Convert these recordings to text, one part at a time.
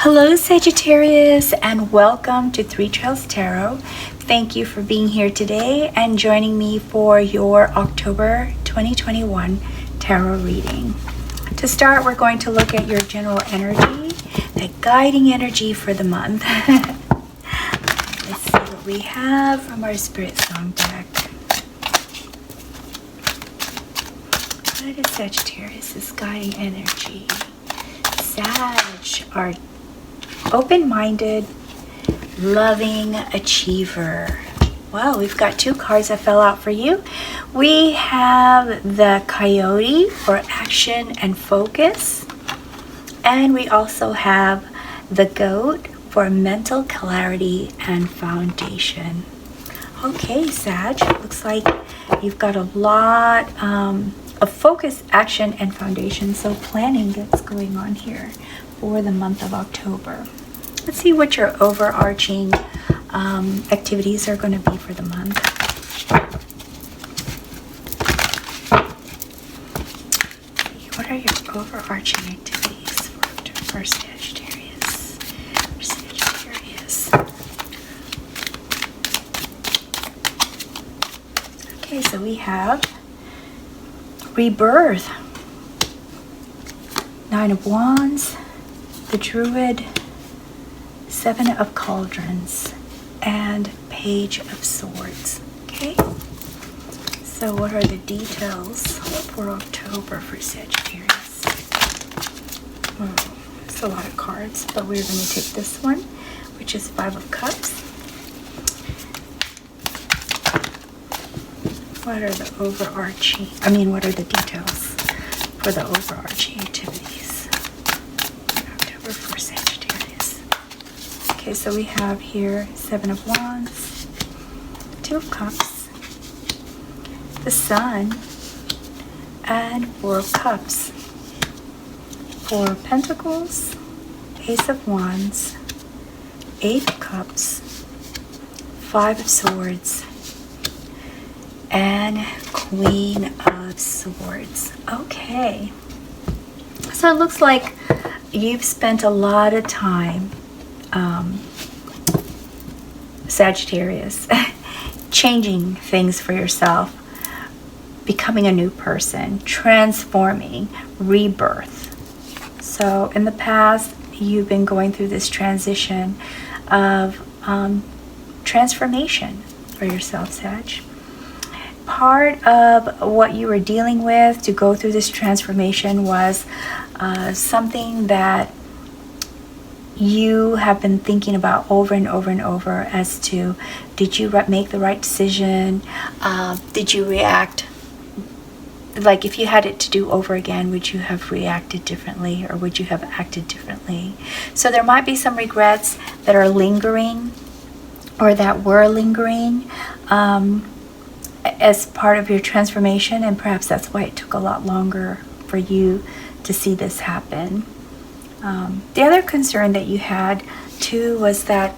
Hello Sagittarius, and welcome to Three Trails Tarot. Thank you for being here today and joining me for your October 2021 tarot reading. To start, we're going to look at your general energy, the guiding energy for the month. Let's see what we have from our SpiritSong deck. What is Sagittarius' guiding energy? Sag are open-minded, loving achiever. Well, we've got two cards that fell out for you. We have the Coyote for action and focus. And we also have the Goat for mental clarity and foundation. Okay, Sag, looks like you've got a lot of focus, action, and foundation. So planning that's going on here for the month of October. Let's see what your overarching activities are going to be for the month. What are your overarching activities for Sagittarius? For Sagittarius. Okay, so we have rebirth, Nine of Wands, the Druid, Seven of Cauldrons, and Page of Swords. Okay, so what are the details for October for Sagittarius? Oh, it's a lot of cards, but we're going to take this one, which is Five of Cups. What are the overarching, what are the details for the overarching activities in October for Sagittarius? Okay, so we have here Seven of Wands, Two of Cups, the Sun, and Four of Cups. Four of Pentacles, Ace of Wands, Eight of Cups, Five of Swords, and Queen of Swords. Okay, so it looks like you've spent a lot of time, Sagittarius, changing things for yourself, becoming a new person, transforming, rebirth. So in the past, you've been going through this transition of transformation for yourself, Sag. Part of what you were dealing with to go through this transformation was something that you have been thinking about over and over and over as to, did you make the right decision? Did you react? Like, if you had it to do over again, would you have reacted differently, or would you have acted differently? So there might be some regrets that are lingering, or that were lingering, as part of your transformation, and perhaps that's why it took a lot longer for you to see this happen. The other concern that you had too was that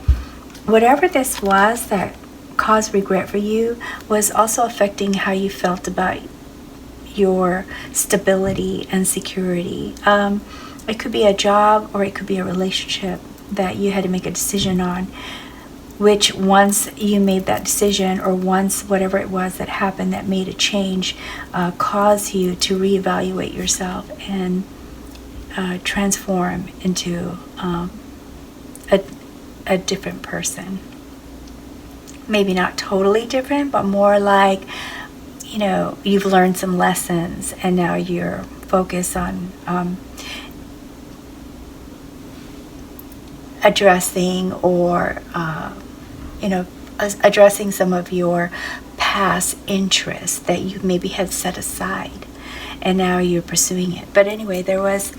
whatever this was that caused regret for you was also affecting how you felt about your stability and security. It could be a job, or it could be a relationship that you had to make a decision on, which once you made that decision, or once whatever it was that happened that made a change, caused you to reevaluate yourself and transform into a different person. Maybe not totally different, but more like, you've learned some lessons, and now you're focused on addressing, or addressing some of your past interests that you maybe had set aside, and now you're pursuing it. But anyway, there was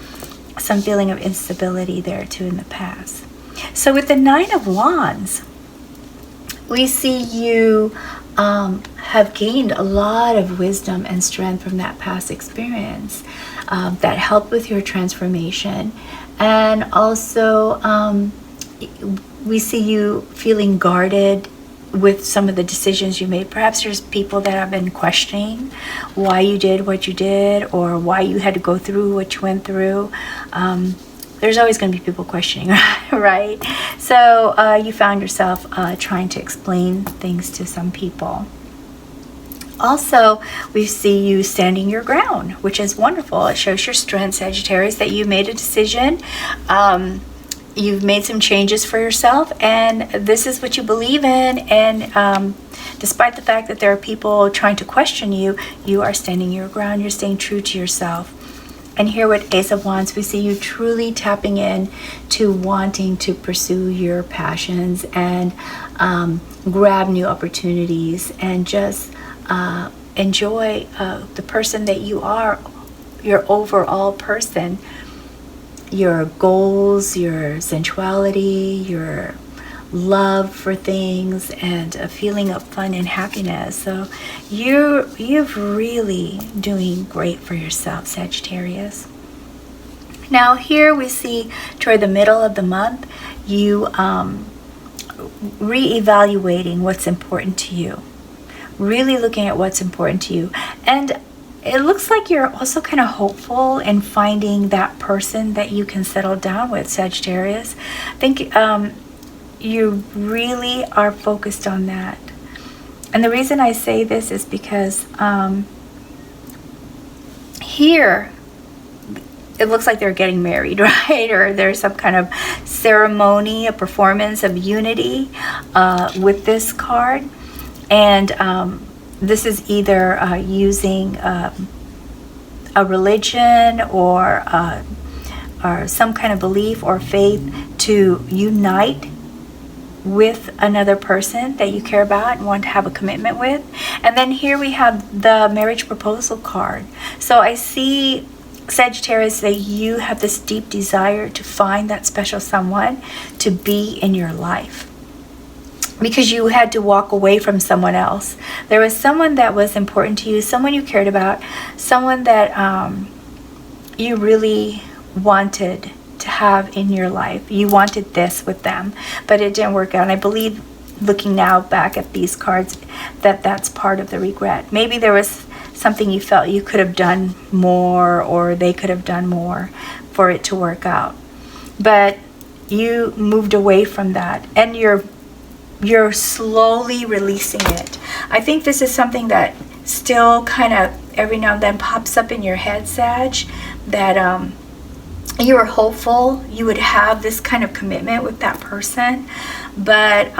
some feeling of instability there too in the past. So with the Nine of Wands, we see you have gained a lot of wisdom and strength from that past experience that helped with your transformation. And also we see you feeling guarded with some of the decisions you made. Perhaps there's people that have been questioning why you did what you did, or why you had to go through what you went through. there's always going to be people questioning, right? So you found yourself trying to explain things to some people. Also, we see you standing your ground, which is wonderful. It shows your strength, Sagittarius, that you made a decision. You've made some changes for yourself, and this is what you believe in. And despite the fact that there are people trying to question you, you are standing your ground. You're staying true to yourself. And here with Ace of Wands, we see you truly tapping in to wanting to pursue your passions and grab new opportunities and just enjoy the person that you are, your overall person, your goals, your sensuality, your love for things, and a feeling of fun and happiness. So you're really doing great for yourself, Sagittarius. Now here we see toward the middle of the month, you reevaluating what's important to you. Really looking at what's important to you. And it looks like you're also kind of hopeful in finding that person that you can settle down with, Sagittarius. I think you really are focused on that. And the reason I say this is because here it looks like they're getting married, right? Or there's some kind of ceremony, a performance of unity with this card. And this is either using a religion or some kind of belief or faith to unite with another person that you care about and want to have a commitment with. And then here we have the marriage proposal card. So I see, Sagittarius, that you have this deep desire to find that special someone to be in your life, because you had to walk away from someone else. There was someone that was important to you, someone you cared about, someone that you really wanted to have in your life. You wanted this with them, but it didn't work out. And I believe, looking now back at these cards, that that's part of the regret. Maybe there was something you felt you could have done more, or they could have done more for it to work out. But you moved away from that, and you're slowly releasing it. I think this is something that still kind of every now and then pops up in your head, Sag, that you were hopeful you would have this kind of commitment with that person, but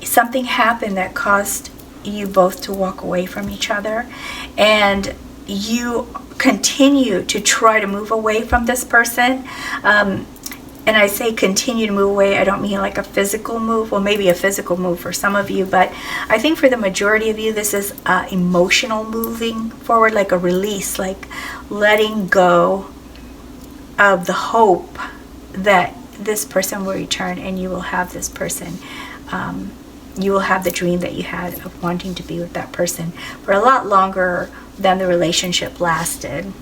something happened that caused you both to walk away from each other, and you continue to try to move away from this person. And I say continue to move away, I don't mean like a physical move. Well, maybe a physical move for some of you, but I think for the majority of you, this is emotional moving forward, like a release, like letting go of the hope that this person will return and you will have this person. You will have the dream that you had of wanting to be with that person for a lot longer than the relationship lasted.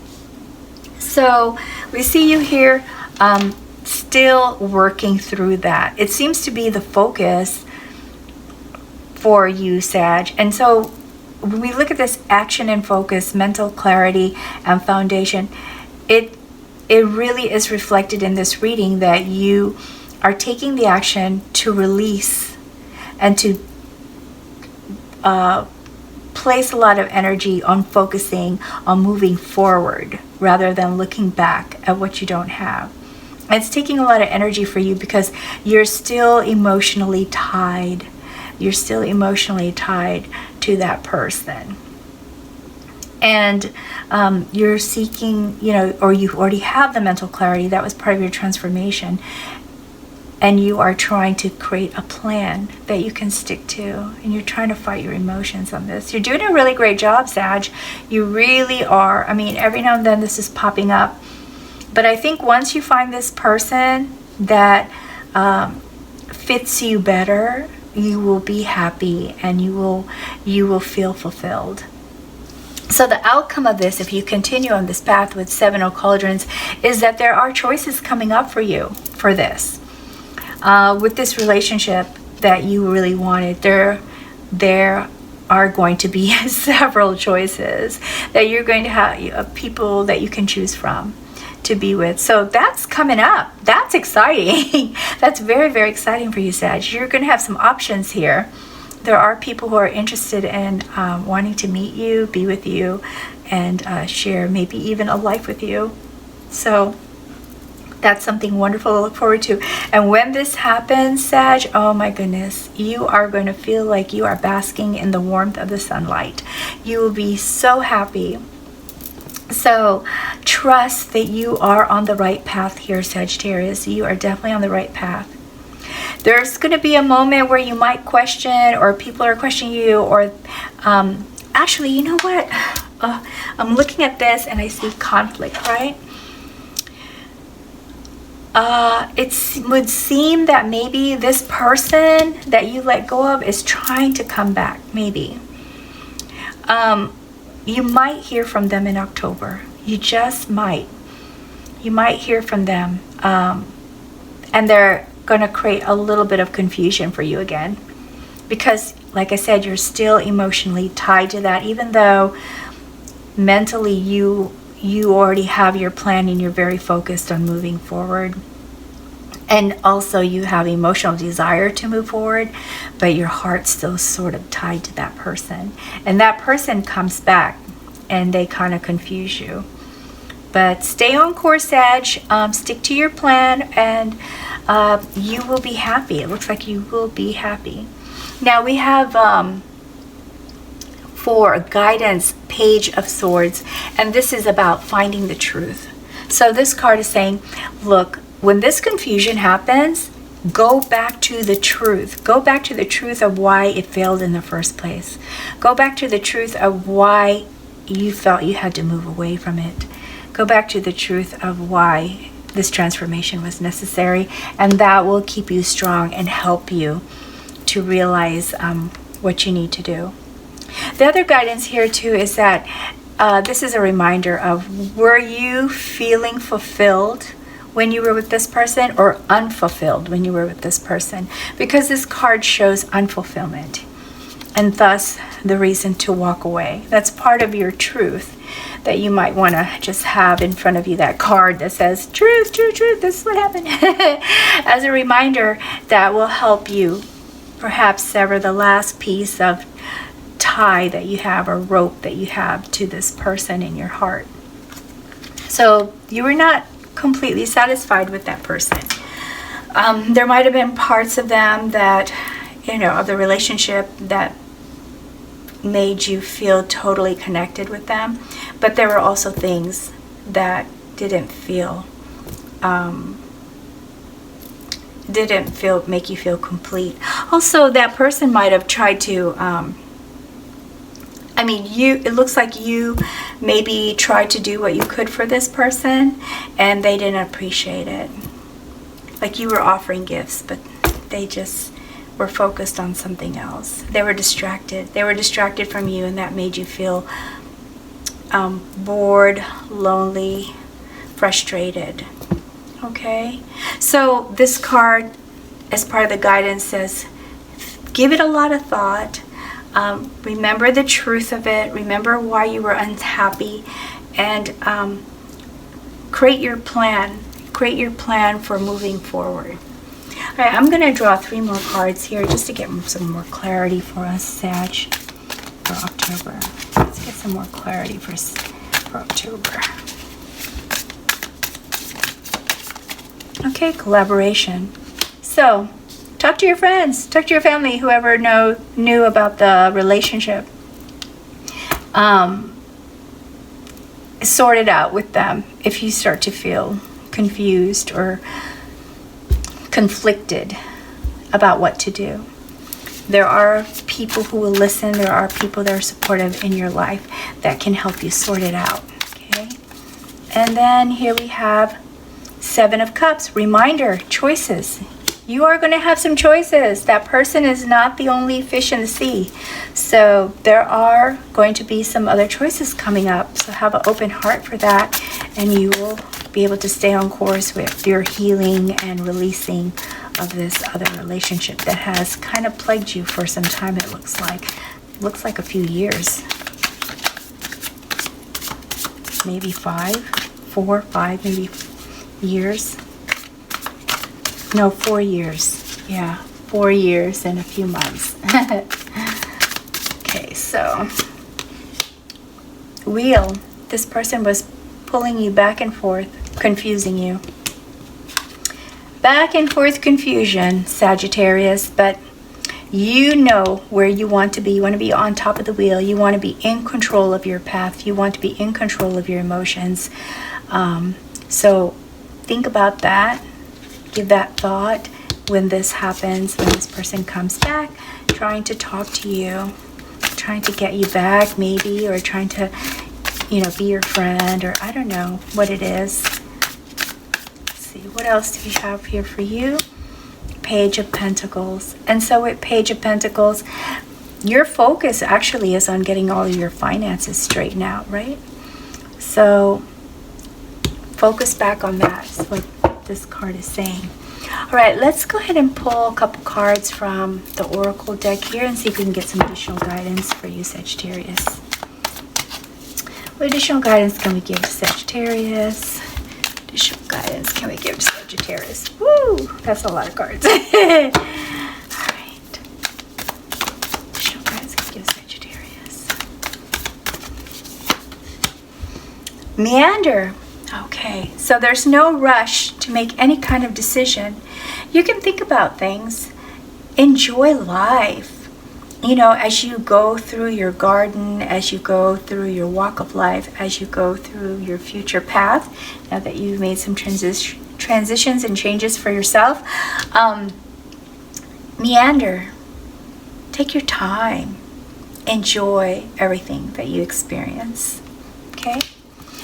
So we see you here still working through that. It seems to be the focus for you, Sag. And so when we look at this action and focus, mental clarity and foundation, it really is reflected in this reading that you are taking the action to release and to place a lot of energy on focusing on moving forward rather than looking back at what you don't have. It's taking a lot of energy for you because you're still emotionally tied. You're still emotionally tied to that person. And you're seeking, or you already have the mental clarity. That was part of your transformation. And you are trying to create a plan that you can stick to. And you're trying to fight your emotions on this. You're doing a really great job, Sag. You really are. I mean, every now and then this is popping up. But I think once you find this person that fits you better, you will be happy and you will feel fulfilled. So the outcome of this, if you continue on this path with 7 of Cauldrons, is that there are choices coming up for you for this. With this relationship that you really wanted, there are going to be several choices that you're going to have, people that you can choose from. to be with. So that's coming up. That's exciting. That's very, very exciting for you, Sag. You're going to have some options here. There are people who are interested in wanting to meet you, be with you, and share maybe even a life with you. So that's something wonderful to look forward to. And when this happens, Sag, oh my goodness, you are going to feel like you are basking in the warmth of the sunlight. You will be so happy. So trust that you are on the right path here, Sagittarius. You are definitely on the right path. There's going to be a moment where you might question, or people are questioning you, or actually, you know what? I'm looking at this and I see conflict, right? It would seem that maybe this person that you let go of is trying to come back, maybe. You might hear from them in October. You just might. You might hear from them. And they're going to create a little bit of confusion for you again. Because, like I said, you're still emotionally tied to that. Even though mentally you already have your plan and you're very focused on moving forward. And also you have emotional desire to move forward, but your heart's still sort of tied to that person. And that person comes back and they kind of confuse you. But stay on course, Sag. Stick to your plan and you will be happy. It looks like you will be happy. Now we have for guidance, Page of Swords, and this is about finding the truth. So this card is saying, look, when this confusion happens, go back to the truth. Go back to the truth of why it failed in the first place. Go back to the truth of why you felt you had to move away from it. Go back to the truth of why this transformation was necessary, and that will keep you strong and help you to realize what you need to do. The other guidance here too is that this is a reminder of, were you feeling fulfilled when you were with this person, or unfulfilled when you were with this person? Because this card shows unfulfillment, and thus the reason to walk away. That's part of your truth that you might want to just have in front of you, that card that says truth, truth, truth, this is what happened. As a reminder that will help you perhaps sever the last piece of tie that you have, or rope that you have to this person in your heart. So you were not completely satisfied with that person. There might have been parts of them that, you know, of the relationship that made you feel totally connected with them, but there were also things that didn't make you feel complete. Also, that person might have tried to it looks like you maybe tried to do what you could for this person and they didn't appreciate it. Like you were offering gifts, but they just were focused on something else. They were distracted. They were distracted from you, and that made you feel bored, lonely, frustrated. Okay? So this card, as part of the guidance, says, give it a lot of thought. Remember the truth of it. Remember why you were unhappy, and create your plan. Create your plan for moving forward. All right, I'm going to draw 3 more cards here just to get some more clarity for us, Sag, for October. Let's get some more clarity for October. Okay, collaboration. So, talk to your friends, talk to your family, whoever knew about the relationship. Sort it out with them if you start to feel confused or conflicted about what to do. There are people who will listen. There are people that are supportive in your life that can help you sort it out. Okay. And then here we have 7 of Cups. Reminder, choices. You are going to have some choices. That person is not the only fish in the sea. So there are going to be some other choices coming up. So have an open heart for that, and you will be able to stay on course with your healing and releasing of this other relationship that has kind of plagued you for some time. It looks like a few years, maybe 5 4, 5, maybe years. No, 4 years. Yeah, 4 years and a few months. Okay, so Wheel. This person was pulling you back and forth, confusing you. Back and forth confusion, Sagittarius, but you know where you want to be. You want to be on top of the wheel. You want to be in control of your path. You want to be in control of your emotions. So think about that. Give that thought when this happens, when this person comes back, trying to talk to you, trying to get you back maybe, or trying to, you know, be your friend, or I don't know what it is. Let's see, what else do we have here for you? Page of Pentacles. And so with Page of Pentacles, your focus actually is on getting all of your finances straightened out, right? So focus back on that. That's what this card is saying. All right, let's go ahead and pull a couple cards from the Oracle deck here and see if we can get some additional guidance for you, Sagittarius. What additional guidance can we give to Sagittarius? Additional guidance can we give to Sagittarius? Woo! That's a lot of cards. All right. Additional guidance can we give Sagittarius? Meander. Okay, so there's no rush to make any kind of decision. You can think about things. Enjoy life. You know, as you go through your garden, as you go through your walk of life, as you go through your future path, now that you've made some transitions and changes for yourself, meander. Take your time. Enjoy everything that you experience. Okay?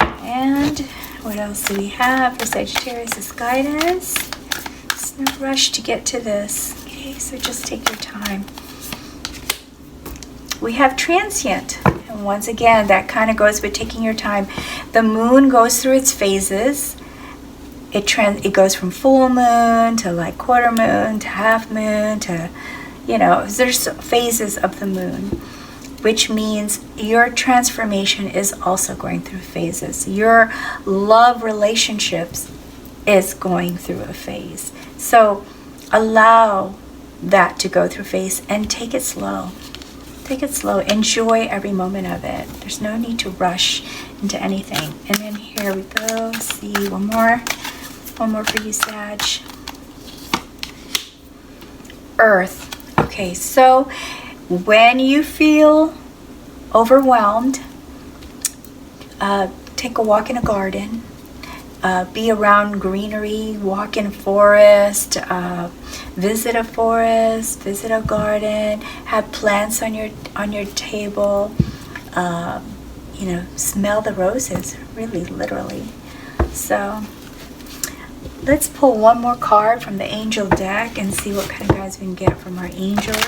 And what else do we have for Sagittarius' guidance? There's no rush to get to this. Okay, so just take your time. We have transient. And once again, that kind of goes with taking your time. The moon goes through its phases. It goes from full moon to like quarter moon to half moon to, you know, there's phases of the moon, which means your transformation is also going through phases. Your love relationships is going through a phase. So allow that to go through phase and take it slow. Take it slow. Enjoy every moment of it. There's no need to rush into anything. And then here we go. Let's see, one more for you, Sag. Earth. Okay, so when you feel overwhelmed, take a walk in a garden, be around greenery, walk in a forest, visit a forest, visit a garden, have plants on your table, you know, smell the roses, really, literally. So let's pull one more card from the angel deck and see what kind of guides we can get from our angels.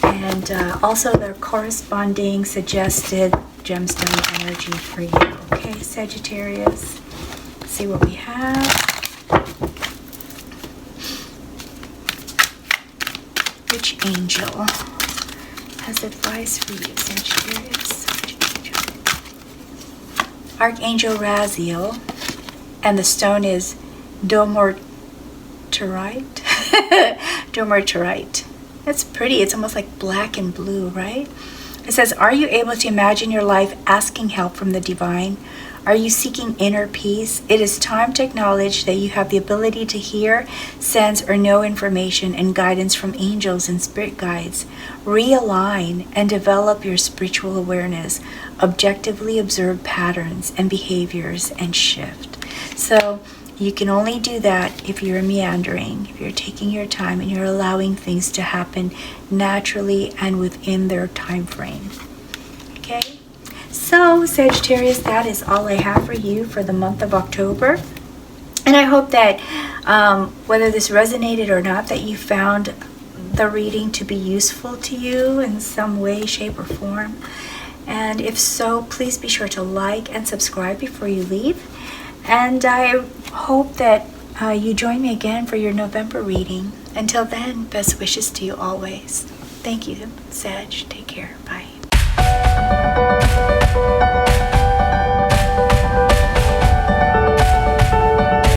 And also their corresponding suggested gemstone energy for you. Okay, Sagittarius. Let's see what we have. Which angel has advice for you, Sagittarius? Archangel Raziel. And the stone is Domortierite. Domortierite. That's pretty. It's almost like black and blue, right? It says, are you able to imagine your life asking help from the divine? Are you seeking inner peace? It is time to acknowledge that you have the ability to hear, sense, or know information and guidance from angels and spirit guides. Realign and develop your spiritual awareness. Objectively observe patterns and behaviors and shift. So you can only do that if you're meandering, if you're taking your time and you're allowing things to happen naturally and within their time frame. Okay? So, Sagittarius, that is all I have for you for the month of October. And I hope that whether this resonated or not, that you found the reading to be useful to you in some way, shape, or form. And if so, please be sure to like and subscribe before you leave. And I hope that you join me again for your November reading. Until then, best wishes to you always. Thank you, Sag. Take care. Bye.